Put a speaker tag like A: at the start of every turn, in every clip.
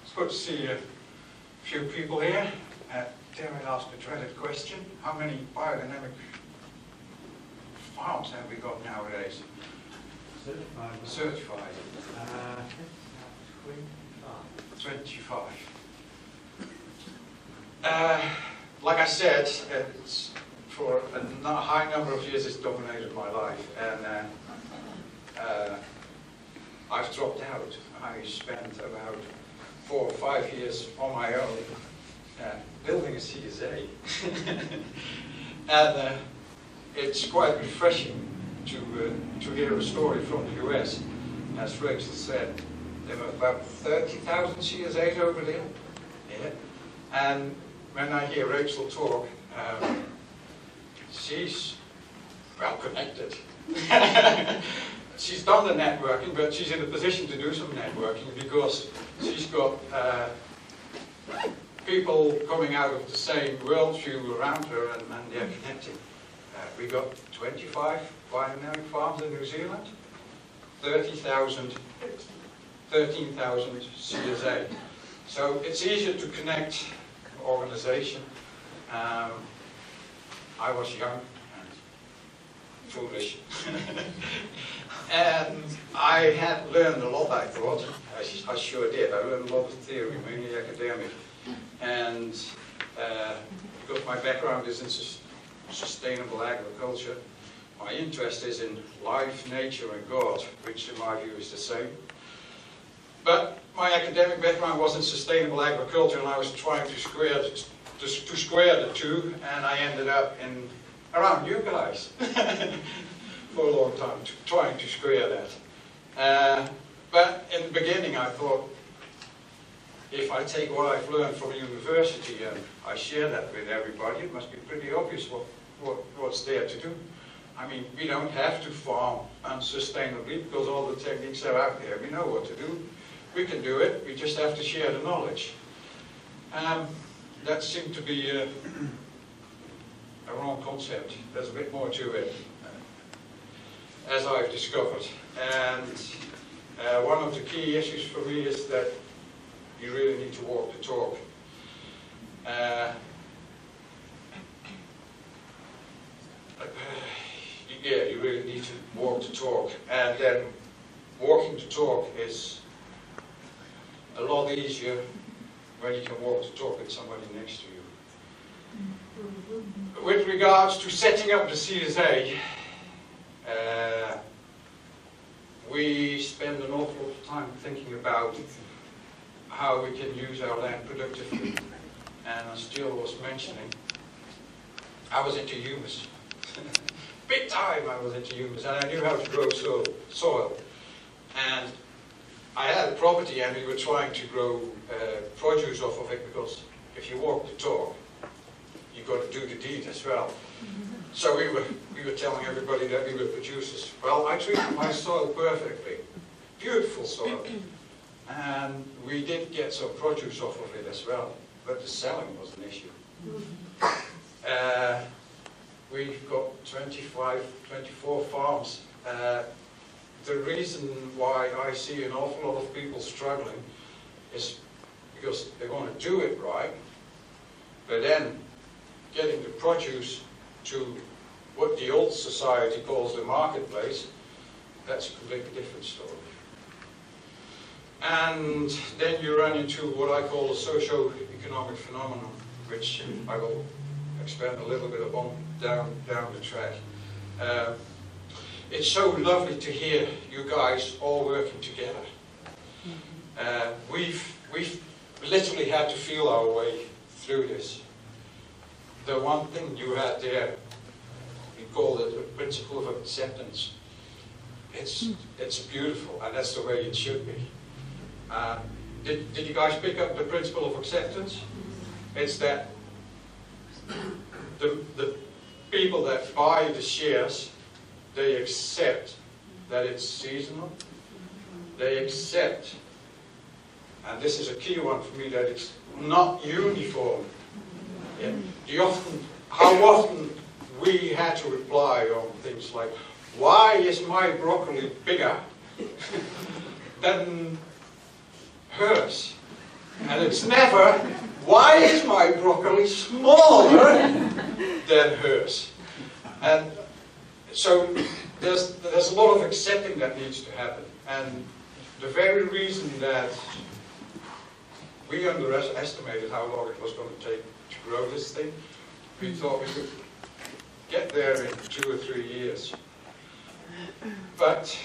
A: It's good to see a few people here. Dare I ask a dreaded question? How many biodynamic farms have we got nowadays?
B: Certified.
A: Certified.
B: 25.
A: 25. Like I said, it's, for a high number of years it's dominated my life, and I've dropped out. I spent about 4 or 5 years on my own building a CSA. And it's quite refreshing to hear a story from the US. As Rachel said, there were about 30,000 CSAs over there. Yeah. And when I hear Rachel talk, she's well connected. She's done the networking, but she's in a position to do some networking because she's got people coming out of the same worldview around her, and they're connecting. We got 25 biodynamic farms in New Zealand, 13,000 CSA. So it's easier to connect organization. I was young and foolish. And I had learned a lot, I thought. I sure did. I learned a lot of theory, mainly academic. And because my background is in sustainable agriculture, my interest is in life, nature and God, which in my view is the same. But my academic background was in sustainable agriculture, and I was trying to square the two, and I ended up around you guys for a long time, trying to square that. But in the beginning I thought, if I take what I've learned from university and I share that with everybody, it must be pretty obvious what's there to do. I mean, we don't have to farm unsustainably because all the techniques are out there. We know what to do. We can do it. We just have to share the knowledge. That seemed to be a wrong concept. There's a bit more to it, as I've discovered. And one of the key issues for me is that you really need to walk the talk. Yeah, you really need to walk the talk. And then walking the talk is a lot easier when you can walk the talk with somebody next to you. With regards to setting up the CSA, we spend an awful lot of time thinking about how we can use our land productively. And as Jill was mentioning, I was into humus. Big time I was into humus, and I knew how to grow soil. And I had a property, and we were trying to grow produce off of it, because if you walk the talk, you've got to do the deed as well. So we were telling everybody that we were producers. Well, I treated my soil perfectly. Beautiful soil. And we did get some produce off of it as well, but the selling was an issue. We've got 24 farms. The reason why I see an awful lot of people struggling is because they want to do it right, but then getting the produce to what the old society calls the marketplace, that's a completely different story. And then you run into what I call a socio-economic phenomenon, which I will expand a little bit upon down the track. It's so lovely to hear you guys all working together. We've literally had to feel our way through this. The one thing you had there, we call it the principle of acceptance. It's beautiful, and that's the way it should be. Did you guys pick up the principle of acceptance? It's that the people that buy the shares, they accept that it's seasonal. They accept, and this is a key one for me, that it's not uniform. Yeah. How often we had to reply on things like, why is my broccoli bigger than hers? And it's never, why is my broccoli smaller than hers? And so there's a lot of accepting that needs to happen. And the very reason that we underestimated how long it was going to take to grow this thing, we thought we could get there in 2 or 3 years. But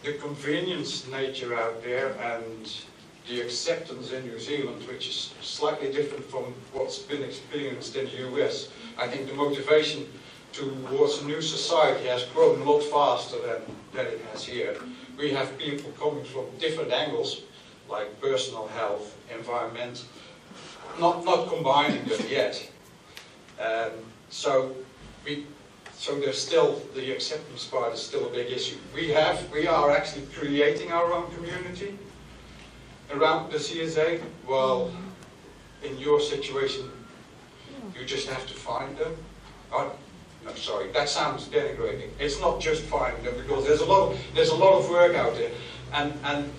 A: the convenience nature out there and the acceptance in New Zealand, which is slightly different from what's been experienced in the US, I think the motivation towards a new society has grown a lot faster than it has here. We have people coming from different angles, like personal health, environment, not combining them yet. So there's still, the acceptance part is still a big issue. We are actually creating our own community around the CSA. Well, in your situation, you just have to find them. Oh, no, sorry, that sounds denigrating. It's not just finding them, because there's a lot of work out there, and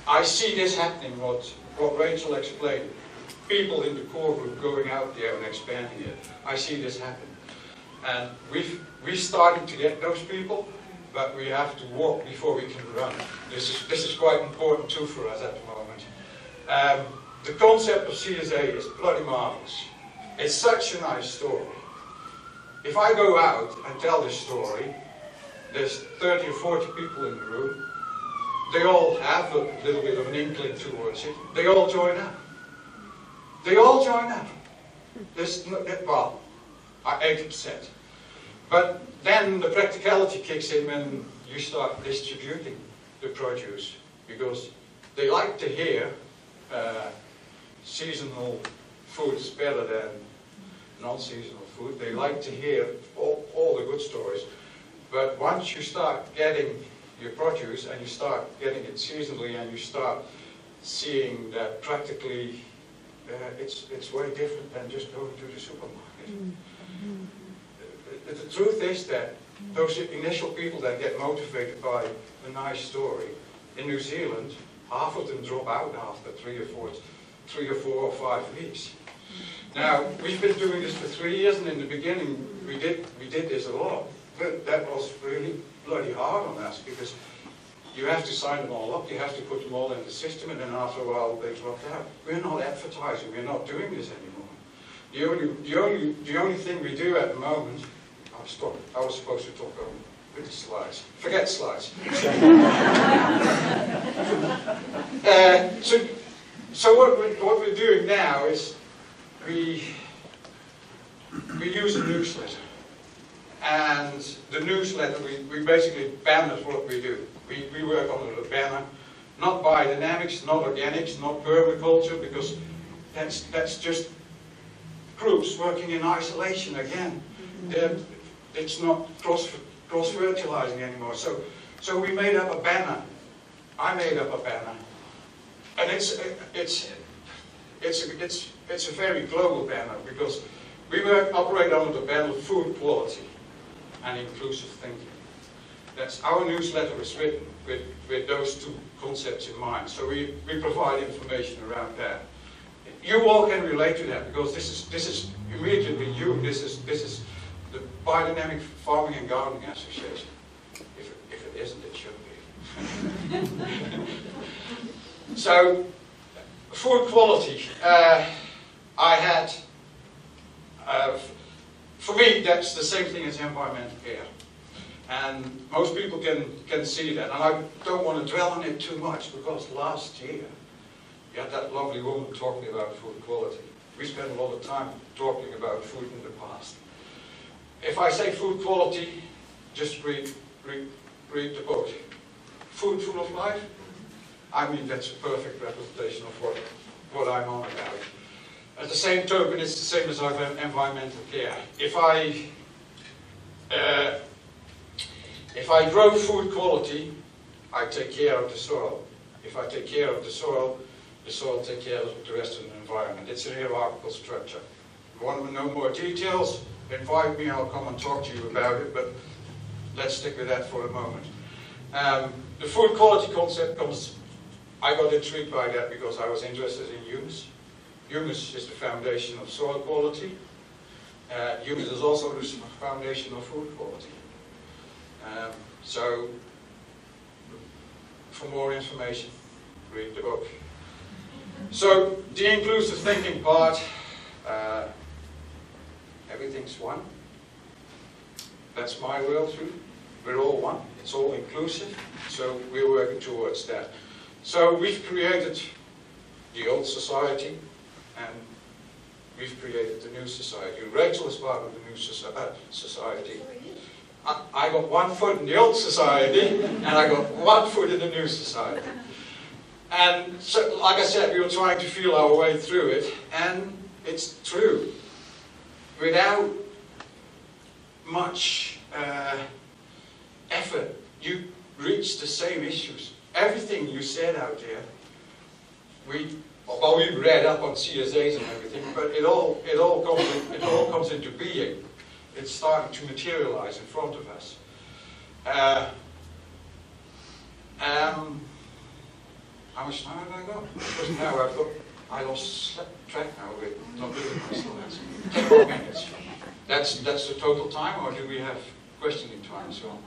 A: I see this happening. What Rachel explained, people in the core group going out there and expanding it. I see this happen, and we're starting to get those people, but we have to walk before we can run. This is quite important too for us at the moment. The concept of CSA is bloody marvelous. It's such a nice story. If I go out and tell this story, there's 30 or 40 people in the room. They all have a little bit of an inkling towards it. They all join up. They all join up. Well, 80%. But then the practicality kicks in when you start distributing the produce, because they like to hear seasonal foods better than non-seasonal food. They like to hear all the good stories. But once you start getting your produce and you start getting it seasonally and you start seeing that practically it's way different than just going to the supermarket. The truth is that those initial people that get motivated by a nice story, in New Zealand, half of them drop out after 3 or 4 or 5 weeks. Now, we've been doing this for 3 years, and in the beginning we did this a lot. But that was really bloody hard on us, because you have to sign them all up, you have to put them all in the system, and then after a while they dropped out. We're not advertising, we're not doing this anymore. The only thing we do at the moment, I was supposed to talk with the slides. Forget slides. So what we're doing now is we use a newsletter. And the newsletter, we basically banner what we do. We work on the banner, not biodynamics, not organics, not permaculture, because that's just groups working in isolation again. It's not cross-fertilizing anymore. So we made up a banner. I made up a banner, and it's a very global banner, because we operate under the banner of food quality and inclusive thinking. That's our newsletter is written with those two concepts in mind. So we provide information around that. You all can relate to that, because this is immediately you. This is the Biodynamic Farming and Gardening Association. If it isn't, it should be. So, food quality. For me, that's the same thing as environmental care. And most people can see that. And I don't want to dwell on it too much, because last year, you had that lovely woman talking about food quality. We spent a lot of time talking about food in the past. If I say food quality, just read the book. Food Full of Life? I mean, that's a perfect representation of what I'm on about. At the same token, it's the same as our environmental care. If I grow food quality, I take care of the soil. If I take care of the soil takes care of the rest of the environment. It's a hierarchical structure. If you want to know more details, invite me, I'll come and talk to you about it, but let's stick with that for a moment. The food quality concept comes I got intrigued by that because I was interested in humus. Humus is the foundation of soil quality. Humus is also the foundation of food quality. So, for more information, read the book. So, the inclusive thinking part, everything's one. That's my worldview. We're all one. It's all inclusive. So, we're working towards that. So, we've created the old society, and we've created the new society. Rachel is part of the new society. I got 1 foot in the old society, and I got 1 foot in the new society. And so, like I said, we were trying to feel our way through it, and it's true. Without much effort, you reach the same issues. Everything you said out there, we read up on CSAs and everything, but it all comes into being. It's starting to materialize in front of us. How much time have I got? Because now I lost track now with not doing my slides. 10 more minutes. That's the total time, or do we have questioning time as well?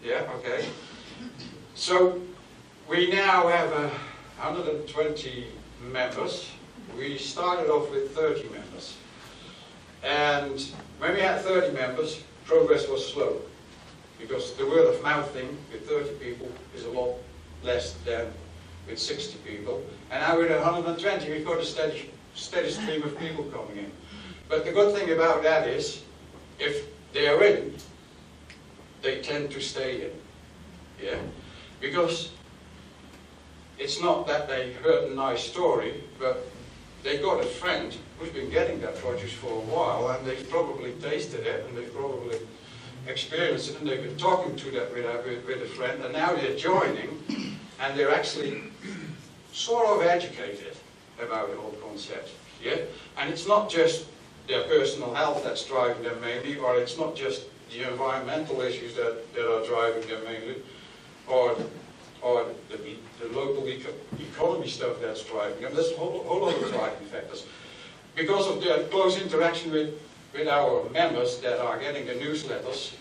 A: Yeah, okay. So we now have 120 members. We started off with 30 members. And when we had 30 members, progress was slow. Because the word of mouth thing with 30 people is a lot less than with 60 people. And now with 120, we've got a steady stream of people coming in. But the good thing about that is, if they are in, they tend to stay in. Yeah? Because it's not that they heard a nice story, but they got a friend who's been getting that produce for a while, and they've probably tasted it, and they've probably experienced it, and they've been talking to that with a friend, and now they're joining, and they're actually sort of educated about the whole concept. Yeah? And it's not just their personal health that's driving them mainly, or it's not just the environmental issues that are driving them mainly, or the local economy stuff that's driving them. There's a whole lot of driving factors. Because of their close interaction with our members that are getting the newsletters,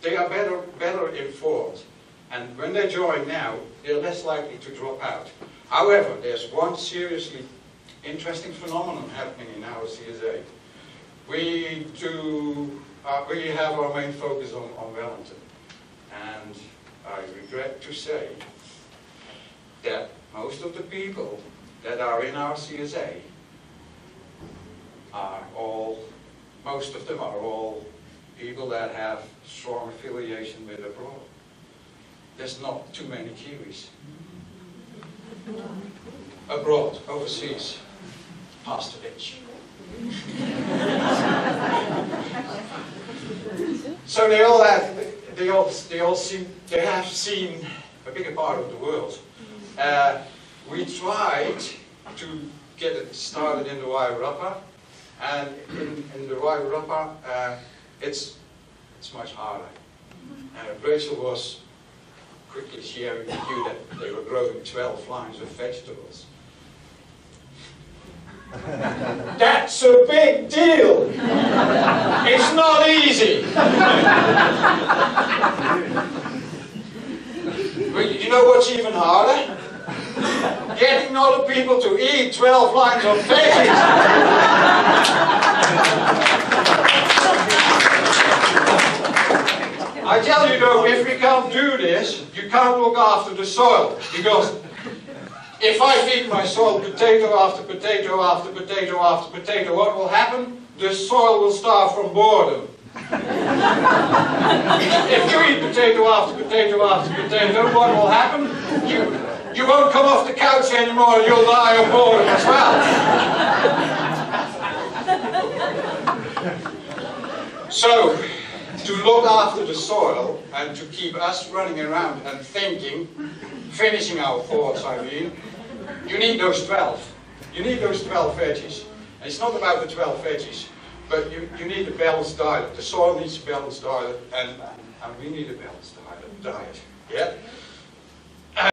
A: they are better informed. And when they join now, they're less likely to drop out. However, there's one seriously interesting phenomenon happening in our CSA. We have our main focus on Wellington. And I regret to say that most of the people that are in our CSA most of them are all people that have strong affiliation with abroad. There's not too many Kiwis. Abroad, overseas, past the ditch. So they have seen a bigger part of the world. We tried to get it started in the Wairarapa, and in the Wairarapa, it's much harder. Rachel was quickly sharing with you that they were growing 12 lines of vegetables. That's a big deal! It's not easy! But you know what's even harder? Getting other people to eat 12 lines of veggies! I tell you though, if we can't do this, you can't look after the soil, because if I feed my soil potato after potato after potato after potato, what will happen? The soil will starve from boredom. If you eat potato after potato after potato, what will happen? You won't come off the couch anymore, and you'll die of boredom as well. So, to look after the soil and to keep us running around and thinking, finishing our thoughts, I mean, you need those 12. You need those 12 veggies. And it's not about the 12 veggies, but you need a balanced diet. The soil needs a balanced diet, and we need a balanced diet. Yeah?